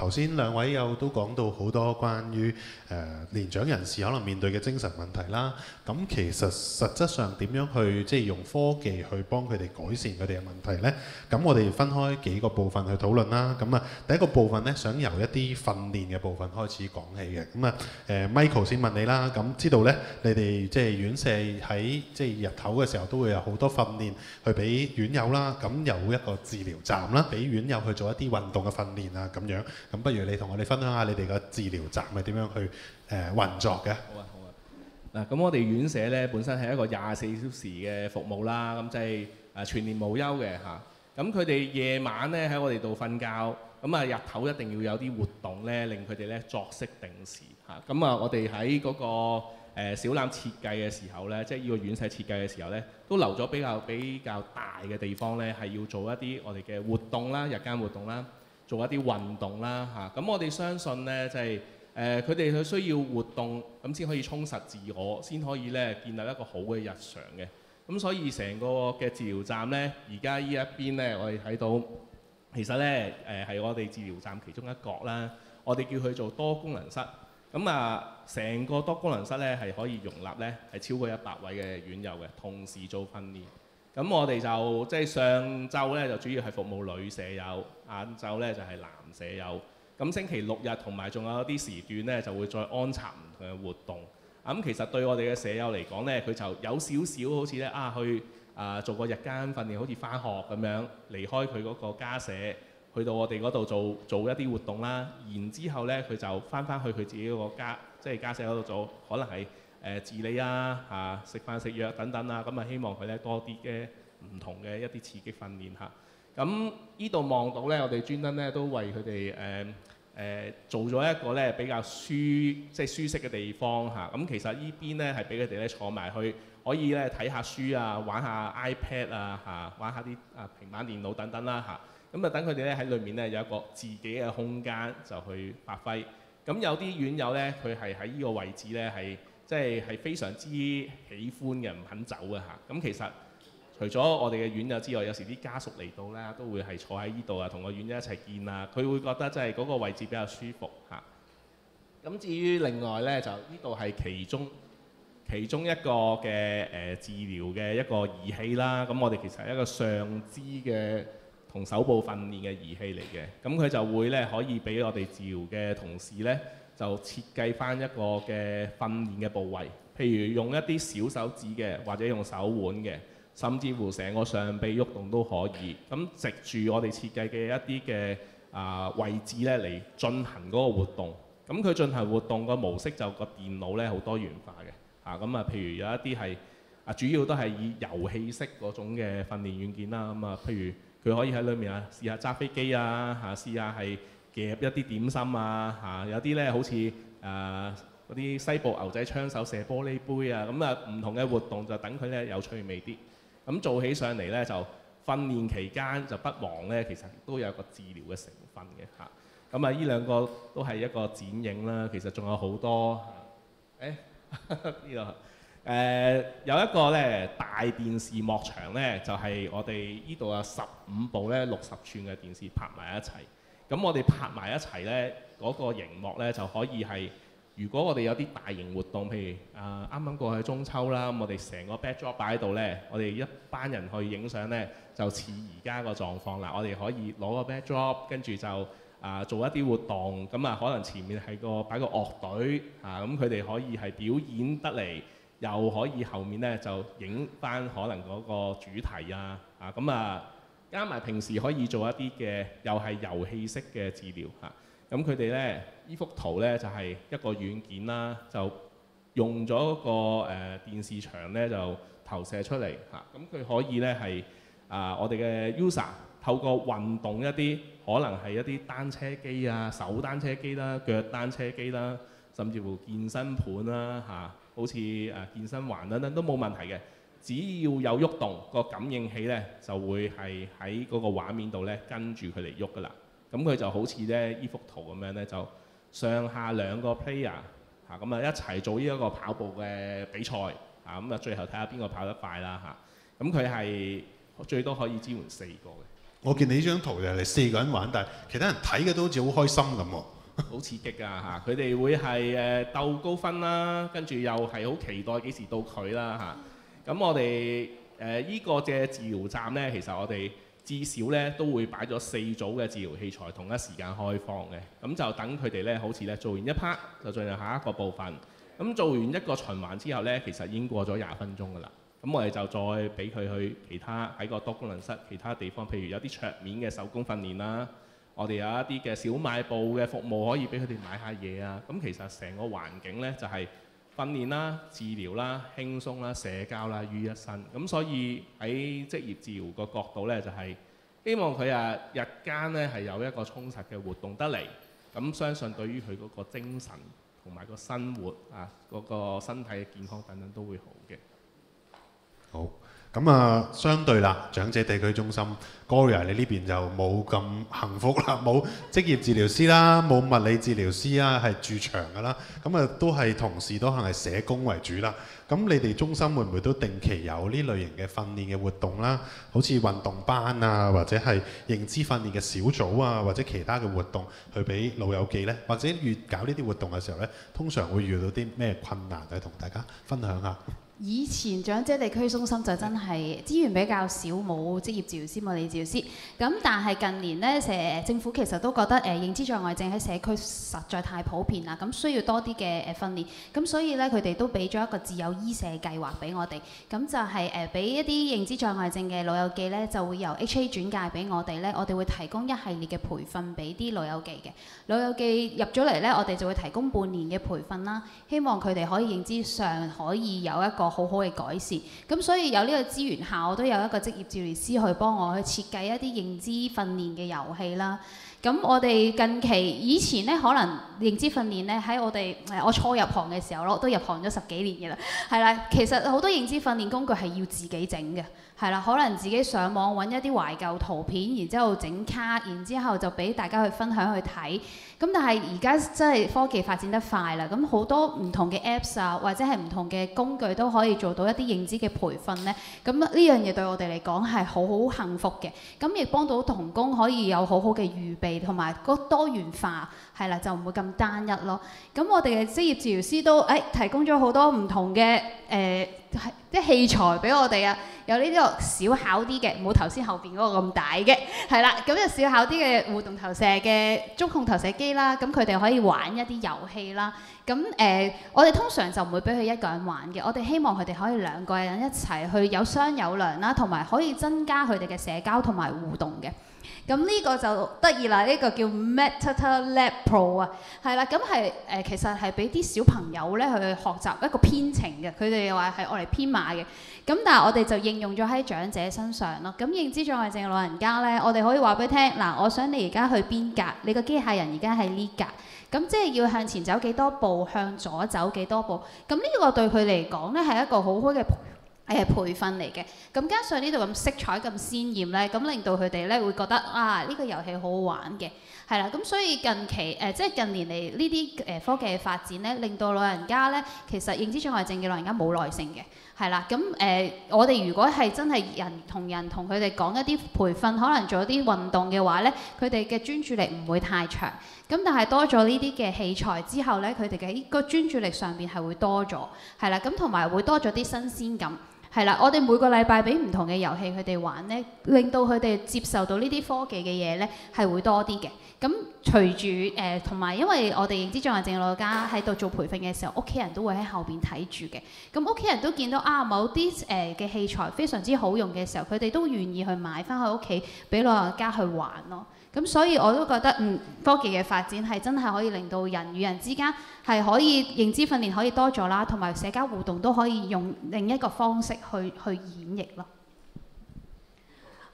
頭先兩位都講到好多關於年長人士可能面對嘅精神問題啦。咁其實實質上點樣去即係用科技去幫佢哋改善佢哋嘅問題呢？咁我哋分開幾個部分去討論啦。咁啊，第一個部分呢，想由一啲訓練嘅部分開始講起嘅。咁啊，Michael 先問你啦。咁知道呢，你哋即係院舍喺即係日頭嘅時候都會有好多訓練去俾院友啦。咁有一個治療站啦，俾院友去做一啲運動嘅訓練啊咁樣。咁不如你同我哋分享下你哋個治療站係點樣去運作嘅？好啊，好啊。嗱，咁我哋院舍咧本身係一個24小時嘅服務啦，咁即係全年無休嘅嚇。咁佢哋夜晚咧喺我哋度瞓覺，咁啊日頭一定要有啲活動咧，令佢哋咧作息定時嚇。咁啊，我哋喺嗰個小欖設計嘅時候咧，即係呢個院舍設計嘅時候咧，都留咗比較大嘅地方咧，係要做一啲我哋嘅活動啦，日間活動啦。做一啲運動啦嚇，咁我哋相信咧就係佢哋佢需要活動，咁先可以充實自我，先可以咧建立一個好嘅日常嘅。咁所以成個嘅治療站咧，而家呢一邊咧，我哋睇到其實咧係我哋治療站其中一角啦。我哋叫佢做多功能室。咁啊，成個多功能室咧係可以容納咧係超過100位嘅院友嘅，同時做訓練。咁我哋就即係上晝咧就主要係服務女舍友，晏晝咧就係男舍友。咁星期六日同埋仲有啲時段咧就會再安插唔同嘅活動。咁其實對我哋嘅舍友嚟講咧，佢就有少少好似咧去做個日間訓練，好似返學咁樣，離開佢嗰個家舍，去到我哋嗰度做一啲活動啦。然之後咧佢就返去佢自己嗰個家舍嗰度做，可能係治理啊、食飯食藥等等啊，咁啊希望佢咧多啲嘅唔同嘅一啲刺激訓練嚇。咁呢度望到咧，我哋專登咧都為佢哋做咗一個咧比較舒適嘅地方嚇。咁其實呢邊咧係俾佢哋咧坐埋去，可以咧睇下書啊，玩下 iPad 啊玩下啲平板電腦等等啦嚇。咁啊等佢哋咧喺裏面咧有一個自己嘅空間就去發揮。咁有啲院友咧，佢係喺呢個位置咧係。即係非常之喜歡嘅，唔肯走嘅嚇。咁其實除咗我哋嘅院友之外，有時啲家屬嚟到咧，都會係坐喺呢度啊，同個院友一齊見啊。佢會覺得即係嗰個位置比較舒服嚇。咁至於另外咧，就呢度係其中一個嘅治療嘅一個儀器啦。咁我哋其實係一個上肢嘅同手部訓練嘅儀器嚟嘅。咁佢就會咧可以俾我哋治療嘅同事咧。就設計翻一個嘅訓練嘅部位，譬如用一啲小手指嘅，或者用手腕嘅，甚至乎成個上臂喐動都可以。咁藉住我哋設計嘅一啲嘅位置咧嚟進行嗰個活動。咁佢進行活動個模式就個電腦咧好多元化嘅。咁譬如有一啲係主要都係以遊戲式嗰種嘅訓練軟件啦。咁譬如佢可以喺裏面試下揸飛機試下係。夾一啲點心有啲咧好似嗰啲西部牛仔槍手射玻璃杯啊，咁唔同嘅活動就等佢咧有趣味啲。咁做起上嚟咧就訓練期間就不忘咧，其實都有個治療嘅成分嘅嚇。咁呢兩個都係一個剪影啦，其實仲有好多呢度有一個咧大電視幕牆咧，就係我哋呢度有15部咧60寸嘅電視拍埋一齊。咁我哋拍埋一齊咧，嗰個熒幕咧就可以係，如果我哋有啲大型活動，譬如啱啱過去中秋啦，咁我哋成個 backdrop 擺喺度咧，我哋一班人去影相咧，就似而家個狀況啦。我哋可以攞個 backdrop，跟住就做一啲活動，咁可能前面係擺個樂隊咁佢哋可以係表演得嚟，又可以後面咧就影翻可能嗰個主題加埋平時可以做一啲嘅，又係遊戲式嘅治療嚇。咁佢哋咧呢幅圖咧就係一個軟件啦，就用咗個電視牆咧就投射出嚟嚇。咁佢可以咧係我哋嘅 user 透過運動一啲可能係一啲單車機手單車機啦、腳單車機啦，甚至乎健身盤啦好似健身環等等都冇問題嘅。只要有喐動，個感應器咧就會係喺嗰個畫面度咧跟住佢嚟喐噶啦。咁佢就好似咧呢幅圖咁樣咧，就上下兩個 player 咁一齊做呢一個跑步嘅比賽咁最後睇下邊個跑得快啦咁佢係最多可以支援4個嘅。我見你呢張圖就係你4個人玩，但係其他人睇嘅都好似好開心咁喎。好刺激㗎嚇！佢哋會係鬥高分啦，跟住又係好期待幾時到佢啦嚇。咁我哋依個嘅治療站呢，其實我哋至少呢都會擺咗4組嘅治療器材同一時間開放嘅。咁就等佢哋呢，好似呢做完一 part 就進入下一個部分。咁做完一個循環之後呢，其實已經過咗20分鐘㗎啦。咁我哋就再俾佢去其他喺個多功能室其他地方，譬如有啲桌面嘅手工訓練啦。我哋有一啲嘅小賣部嘅服務可以俾佢哋買下嘢啊！咁其實成個環境呢，就係訓練啦、治療啦、輕鬆啦、社交啦於一身。咁所以喺職業治療個角度呢，就係希望佢日間呢係有一個充實嘅活動得嚟。咁相信對於佢嗰個精神同埋個生活嗰個身體嘅健康等等都會好嘅。好。咁啊，相對啦，長者地區中心 Gloria 你呢邊就冇咁幸福啦，冇職業治療師啦，冇物理治療師啦，係駐場㗎啦。咁啊，都係同事都可能係社工為主啦。咁你哋中心會唔會都定期有呢類型嘅訓練嘅活動啦？好似運動班啊，或者係認知訓練嘅小組啊，或者其他嘅活動去俾老友記呢？或者越搞呢啲活動嘅時候呢，通常會遇到啲咩困難啊？同大家分享下。以前長者地區中心就真係資源比較少，冇職業治療師、物理治療師。咁但係近年呢，政府其實都覺得認知障礙症喺社區實在太普遍啦，咁需要多啲嘅訓練。咁所以呢，佢哋都俾咗一個自有醫社計劃俾我哋。咁就係俾一啲認知障礙症嘅老友記呢，就會由 HA 轉介俾我哋呢，我哋會提供一系列嘅培訓俾啲老友記嘅。老友記入咗嚟呢，我哋就會提供半年嘅培訓啦，希望佢哋可以認知上可以有一個好好嘅改善，咁所以有呢個資源下，我都有一個職業治療師去幫我去設計一啲認知訓練嘅遊戲啦。咁我哋近期以前呢，可能認知訓練呢，喺我初入行嘅時候咯，都入行咗10幾年嘅啦，係啦。其實好多認知訓練工具係要自己整嘅，係啦，可能自己上網揾一啲懷舊圖片，然之後整卡，然之後就俾大家去分享去睇。咁但係而家真係科技發展得快啦，咁好多唔同嘅 Apps 啊，或者係唔同嘅工具都可以做到一啲認知嘅培訓呢。咁呢樣嘢對我哋嚟講係好幸福嘅。咁亦幫到同工可以有好好嘅預備，同埋個多元化，係啦，就唔會咁單一咯。咁我哋嘅職業治療師都提供咗好多唔同嘅啲器材俾我哋啊，有呢啲小巧啲嘅，冇頭先後邊嗰個咁大嘅，係啦，咁就小巧啲嘅互動投射嘅中控投射機啦，咁佢哋可以玩一啲遊戲啦。咁我哋通常就唔會俾佢一個人玩嘅，我哋希望佢哋可以2個人一齊去有商有量啦，同埋可以增加佢哋嘅社交同埋互動嘅。咁呢個就得意啦，呢個叫 Metata Lab Pro 啊，係啦，咁係其實係俾啲小朋友咧去學習一個編程嘅，佢哋話係愛嚟編碼嘅。咁但係我哋就應用咗喺長者身上咯。咁認知障礙症嘅老人家咧，我哋可以話俾佢聽，嗱，我想你而家去邊格，你個機械人而家喺呢格，咁即係要向前走幾多步，向左走幾多步。咁呢個對佢嚟講咧係一個好好嘅培訓嚟嘅，咁加上呢度咁色彩咁鮮豔咧，咁令到佢哋咧會覺得呢個遊戲好好玩嘅，係啦，咁所以近期即係近年嚟呢啲科技嘅發展咧，令到老人家咧其實認知障礙症嘅老人家冇耐性嘅，係啦，咁我哋如果係真係人同佢哋講一啲培訓，可能做一啲運動嘅話咧，佢哋嘅專注力唔會太長，咁但係多咗呢啲嘅器材之後咧，佢哋嘅個專注力上邊係會多咗，係啦，咁同埋會多咗啲新鮮感。係啦，我哋每個禮拜俾唔同嘅遊戲佢哋玩咧，令到佢哋接受到呢啲科技嘅嘢咧係會多啲嘅。咁隨住同埋因為我哋認知障礙症老人家喺度做培訓嘅時候，屋企人都會喺後邊睇住嘅。咁屋企人都見到某啲嘅器材非常之好用嘅時候，佢哋都願意去買翻去屋企俾老人家去玩咯。咁所以我都覺得科技嘅發展係真係可以令到人與人之間係可以認知訓練可以多咗啦，同埋社交互動都可以用另一個方式去演繹咯。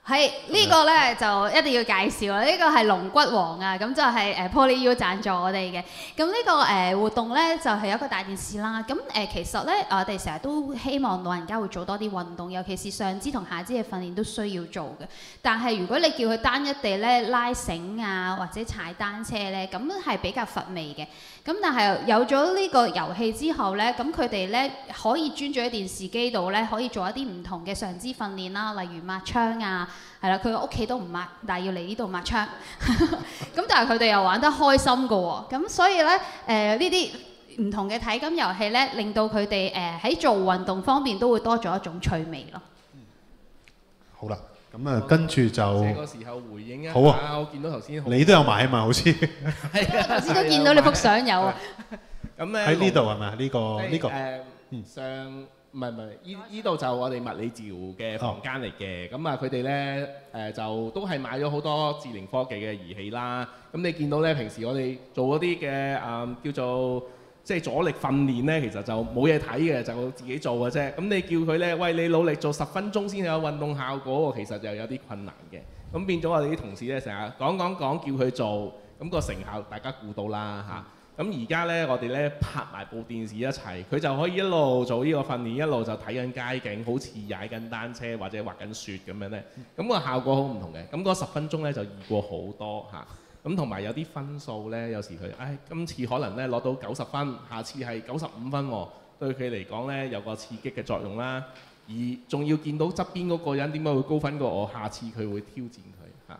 係呢個咧就一定要介紹啦，呢個係龍骨王啊，咁就係PolyU 贊助我哋嘅。咁呢個活動咧就係有一個大電視啦。咁其實咧我哋成日都希望老人家會做多啲運動，尤其是上肢同下肢嘅訓練都需要做嘅。但係如果你叫佢單一地咧拉繩啊或者踩單車咧，咁係比較乏味嘅。咁但係有咗呢個遊戲之後咧，咁佢哋咧可以專注喺電視機度咧，可以做一啲唔同嘅上肢訓練啦，例如抹窗啊。係啦，佢個屋企都唔抹，但係要嚟呢度抹窗。咁但係佢哋又玩得開心㗎喎，咁所以咧呢啲唔同嘅體感遊戲咧，令到佢哋喺做運動方面都會多咗一種趣味咯。好啦，咁啊跟住就這個時候回應一下，好啊我見到頭先你都有買啊嘛，好似係頭先都見到你幅相有啊。咁咧喺呢度係咪？呢個上唔係依度就我哋物理治療嘅房間嚟嘅。咁啊佢哋咧就都係買咗好多智能科技嘅儀器啦。咁你見到咧平時我哋做嗰啲嘅叫做即係阻力訓練咧，其實就冇嘢睇嘅，就自己做嘅啫。咁你叫佢咧，喂，你努力做10分鐘先有運動效果，其實就有啲困難嘅。咁變咗我哋啲同事咧成日講叫佢做，咁個成效大家估到啦嚇。咁而家咧我哋咧拍埋部電視一齊，佢就可以一路做呢個訓練，一路就睇緊街景，好似踩緊單車或者滑緊雪咁樣咧。咁個效果好唔同嘅。咁嗰10分鐘咧就易過好多嚇。咁同埋有啲分數咧，有時佢，今次可能咧攞到90分，下次係95分喎，對佢嚟講咧有個刺激嘅作用啦。而仲要見到側邊嗰個人點解會高分過我，下次佢會挑戰佢嚇。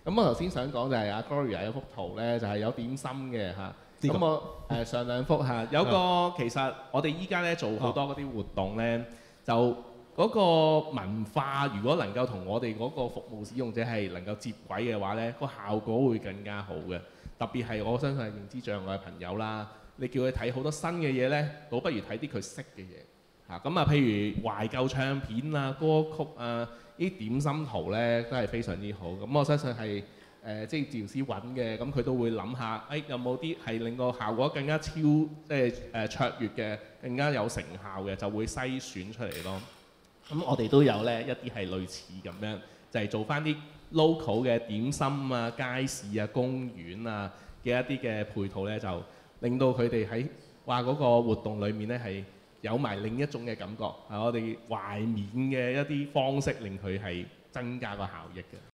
咁我頭先想講就係阿 Gloria 有幅圖咧，就係有點心嘅嚇。咁我上兩幅嚇，有個其實我哋依家咧做好多嗰啲活動咧，就嗰個文化如果能夠同我哋嗰個服務使用者係能夠接軌嘅話咧，個效果會更加好嘅。特別係我相信係認知障礙嘅朋友啦，你叫佢睇好多新嘅嘢咧，倒不如睇啲佢識嘅嘢嚇。咁譬如懷舊唱片啊、歌曲啊，呢啲點心圖咧都係非常之好。咁我相信係即係治療師揾嘅，咁佢都會諗下，有冇啲係令個效果更加即係卓越嘅，更加有成效嘅，就會篩選出嚟咯。咁我哋都有咧一啲係類似咁樣，就係做翻啲 local 嘅點心啊、街市啊、公園啊嘅一啲嘅配套咧，就令到佢哋喺嗰個活動裡面咧係有埋另一種嘅感覺，係我哋懷緬嘅一啲方式，令佢係增加個效益嘅。